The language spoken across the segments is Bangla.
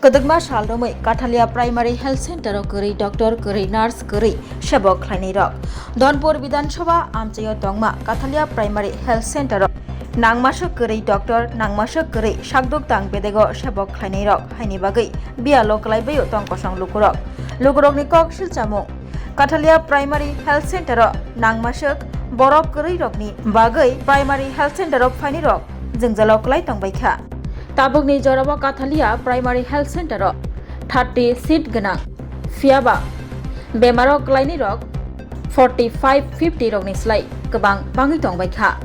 Kadagma Shaldomai, Catalia Primary Health Center, Kuri, Doctor, Kuri, Nurse, Kuri, Shabok, Klanirok. Donpur Bidan Shaba, Amchayo Tongma, Catalia Primary Health Center. Nangmasha Kuri, Doctor, Nangmasha Kuri, Shagdok Tang Bedego, Shabok, Klanirok, Hainibagi, Bia Lokalai Bayo Tongkosang Lukurok. Lukurok Nikok Shilchamo. Catalia Primary Health Center, Nangmashak, Borok Kuri Rokni, Bagai, Primary Health Center of Fanirok, Zingzaloklai Tongbaika. Tabukni Joraba Catalia Primary Health Center 30 seat ganang Fiaba Bemarok Laini Rock 45-50 Rogni Slai Kabang Bangi Tong Baikha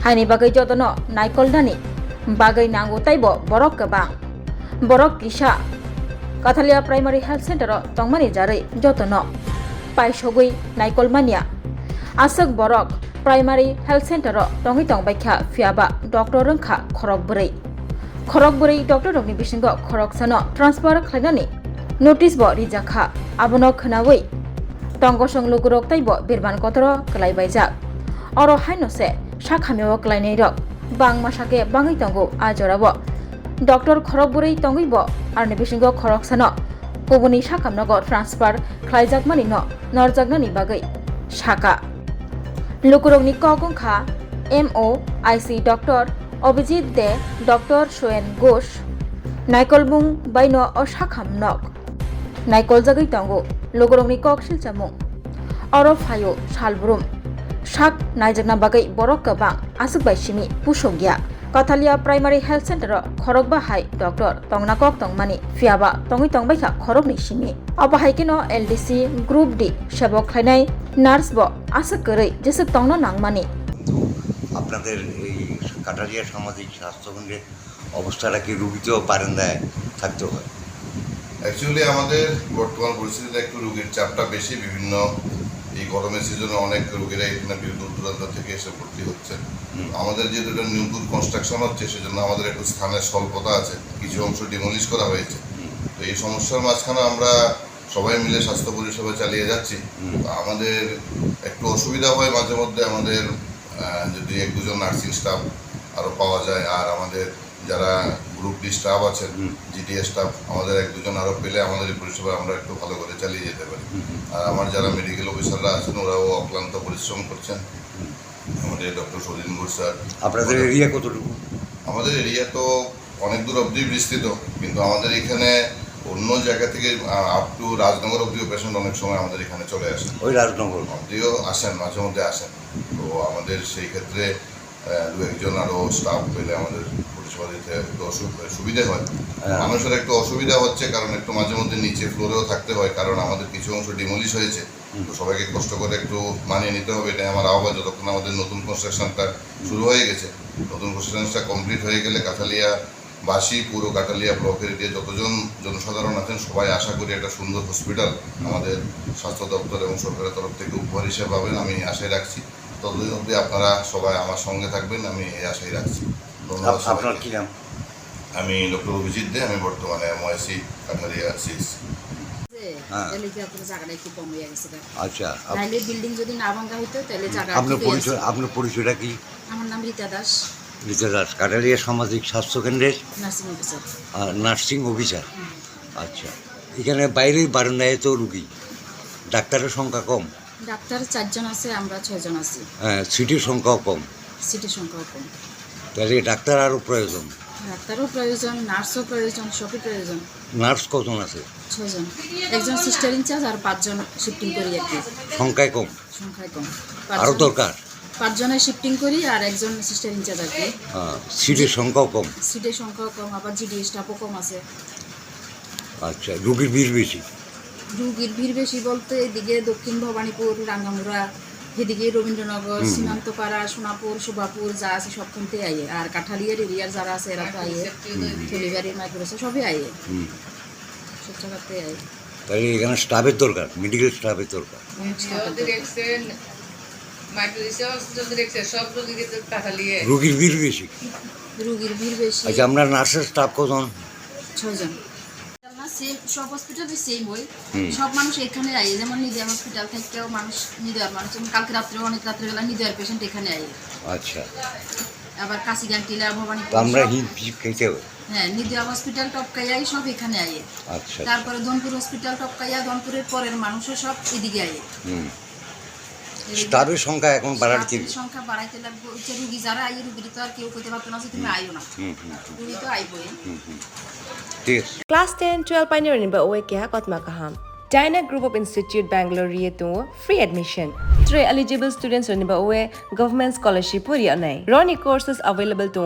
Haini Bagai Jotono Naikol Dani Bagai Nango Taibo Borok Kabang Borok Kisha Catalia Primary Health Center Tongmani Jari Jotono Pai Shogui Naikol Mania Asak Borok Primary Health Center Tongi Tong Baikha Fiaba Dr. Rungkha Khorok Buri Khorok Buri Dr. Rogni Bishingo Khorok Sano Transfer Khlainani Notice Bo Rijakha Abono Khnawi Tongosong Lugurok Taibo Birban Kotoro Klai Baijak Oro Hainose Shakhameo Klainai Rok Bang Mashake Bangi Tongo Ajorabo Dr. Khorok Buri Tongibo Arne Bishingo Khorok Sano Kubuni Shakamnogo Transfer Klaijak Manino Norjagnani Bagai Shaka Lukurogni Kokungkha MO IC Dr. Obijit De Dr. Shoen Ghosh Naikolbung Baino Oshakam Nok Naikol Jagai Tongo Logorongni Kok Silchamung Oro Phayo Shalbrum Shak Naijagna Bagai Borok Kabang Asuk Bai Shimi Pushogya Catalia Primary Health Center Khorok Bahai Dr. Tongnakok Tongmani Fiaba Tongi Tongbaikha Khorok Ni Shimi Abahai Kino LDC Group D Shabok Khlainai Nurse Bo Asuk Korei Jesuk Tongno Nangmani আপনাদের এই কাটারিয়া সামাজিক স্বাস্থ্যকেন্দ্রের অবস্থাটা কি রুগীতেও বারান্দায় থাকতে হয়? অ্যাকচুয়ালি আমাদের বর্তমান পরিস্থিতিতে একটু রোগীর চাপটা বেশি। বিভিন্ন এই গরমের সিজনে অনেক রোগীরা এখানে বিভিন্ন দূরান্ত থেকে এসে ভর্তি হচ্ছে। আমাদের যেহেতু এটা নতুন কনস্ট্রাকশন হচ্ছে সেজন্য আমাদের একটু স্থানের স্বল্পতা আছে, কিছু অংশ ডিমলিশ করা হয়েছে। তো এই সমস্যার মাঝখানে আমরা সবাই মিলে স্বাস্থ্য পরিষেবা চালিয়ে যাচ্ছি। আমাদের একটু অসুবিধা হয় মাঝে মধ্যে, আমাদের যদি এক দুজন নার্সিং স্টাফ আরও পাওয়া যায়, আর আমাদের যারা গ্রুপ ডি স্টাফ আছেন, জিডিএ স্টাফ, আমাদের এক দুজন আরও পেলে আমাদের এই পরিষেবা আমরা একটু ভালো করে চালিয়ে যেতে পারি। আর আমার যারা মেডিকেল অফিসাররা আছেন ওরাও অক্লান্ত পরিশ্রম করছেন। আমাদের ডক্টর সলিন ঘোষ স্যার। আপনাদের এরিয়া কতটুকু? আমাদের এরিয়া তো অনেক দূর অবধি বিস্তৃত, কিন্তু আমাদের এখানে অন্য জায়গা থেকে আপ টু রাজনগর অবধিও পেশেন্ট অনেক সময় আমাদের এখানে চলে আসেন। ওই রাজনগর অবধিও আসেন, মাঝে মধ্যে আসেন। তো আমাদের সেই ক্ষেত্রে দু একজন আরও স্টাফ পেলে আমাদের পরিষেবা দিতে একটু সুবিধে হয়। মানুষের একটু অসুবিধা হচ্ছে কারণ একটু মাঝে মধ্যে নিচে ফ্লোরেও থাকতে হয়, কারণ আমাদের কিছু অংশ ডিমলিশ হয়েছে। তো সবাইকে কষ্ট করে একটু মানিয়ে নিতে হবে, এটাই আমার আহ্বান। যতক্ষণ আমাদের নতুন কনস্ট্রাকশনটা শুরু হয়ে গেছে, নতুন কনস্ট্রাকশনটা কমপ্লিট হয়ে গেলে কাঠালিয়া বাসী পুরো কাটালিয়া ব্লকের যে যতজন জনসাধারণ আছেন সবাই আশা করি একটা সুন্দর হসপিটাল আমাদের স্বাস্থ্য দপ্তর এবং সরকারের তরফ থেকে উপহার হিসেবে পাবেন, আমি আশাই রাখছি। ততদিন অবধি আপনারা সবাই আমার সঙ্গে থাকবেন, আমি এই আশাই রাখছি। ধন্যবাদ। আপনার কি নাম? আমি ডক্টর অভিজিৎ দে, আমি বর্তমানে MOIC কাঠালিয়া 6। আচ্ছা, বিল্ডিং যদি না ভাঙা হইতো তাহলে জায়গা। আপনার পরিচয়টা কি? আমার নাম রীতা দাস, রীতা দাস, কাটারিয়া সামাজিক স্বাস্থ্যকেন্দ্রের নার্সিং অফিসার। Nursing officer. আচ্ছা, এখানে বাইরের বারান্দায় তো রুগী, ডাক্তারের সংখ্যা কম? ডাক্তার 4 জন আছে, আমরা 6 জন আছি। হ্যাঁ, সিটির সংখ্যাও কম। সিটির সংখ্যাও কম। তাহলে ডাক্তার আরও প্রয়োজন? ডাক্তারও প্রয়োজন, নার্সও প্রয়োজন, সবই প্রয়োজন। নার্স কজন আছে? 6 জন, একজন সিস্টার ইনচার্জ আর 5 জন শিফটিং করি আর কি। সংখ্যায় কম? সংখ্যায় কম, আরও দরকার। 5 জনের শিফটিং করি আর একজন সিস্টার ইনচার্জ আর কি। সিটের সংখ্যাও কম? সিটের সংখ্যাও কম, আবার জিডি স্টাফও কম আছে। আচ্ছা, রুগীর ভিড় বেশি? রুগীর ভিড় বেশি বলতে এদিকে দক্ষিণ ভবানীপুর, রাঙ্গামুড়া, এদিকে রবীন্দ্রনগর, সীমান্তপাড়া, সোনাপুর, শোভাপুর যা আছে সবখানতে আইয়ে। আর কাঠালিয়ার এরিয়ার যারা আছে এরা তো আইয়ে, থলিবাড়ি, মাইক্রোসে সবই আইয়ে, সব জায়গাতে আইয়ে। তাই এখানে স্টাফের দরকার, মেডিকেল স্টাফের দরকার। রুগীর ভিড় বেশি? রুগীর ভিড় বেশি। আচ্ছা, আমরা নার্সের স্টাফ কজন? 6 জন। সব হসপিটালে সেম হয়, সব মানুষ এখানে আইয়ে। যেমন নিদেয়ার হসপিটাল থেকেও মানুষ, নিদেয়ার মানুষ কালকে রাত্রে অনেক রাত্রেবেলা নিদেয়ার পেশেন্ট এখানে আইয়ে। আচ্ছা, আবার কাশিগাং, টিলা, ভবানীপুর আমরা হিপ খেতে হবে। হ্যাঁ নিদিয়া হসপিটাল টপকাইয়াই সব এখানে আয়ে আচ্ছা তারপরে ধনপুর হসপিটাল টপকাইয়া ধনপুরের পরের মানুষও সব এদিকে আয়ে হুম স্টাফের সংখ্যা এখন বাড়াচ্ছে স্টাফের সংখ্যা বাড়াইতে লাগবে হচ্ছে রুগী যারা আইয়ে রুগী তো আর কেউ কইতে পারতো না যে তুমি আইও না রুগী তো আইবই ঠিক আছে Class 10, 12 pioneer in Baoe Kya Kotma Kaham. Dyna Group of Institute Bangalore Rieto free admission. 3 eligible students in Baoe government scholarship puri anai. Roni courses available to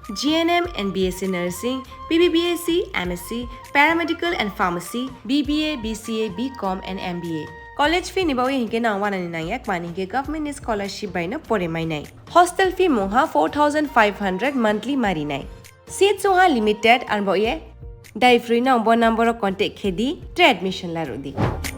GNM and BSc Nursing, BBBAC, MSc, Paramedical and Pharmacy, BBA, BCA, BCom and MBA. College fee nibawe hinke na 199 mani ke government scholarship by na pore mai nai. Hostel fee moha 4500 monthly mari nai. Seats moha limited and boye Dai free number contact khedi admission la rodi.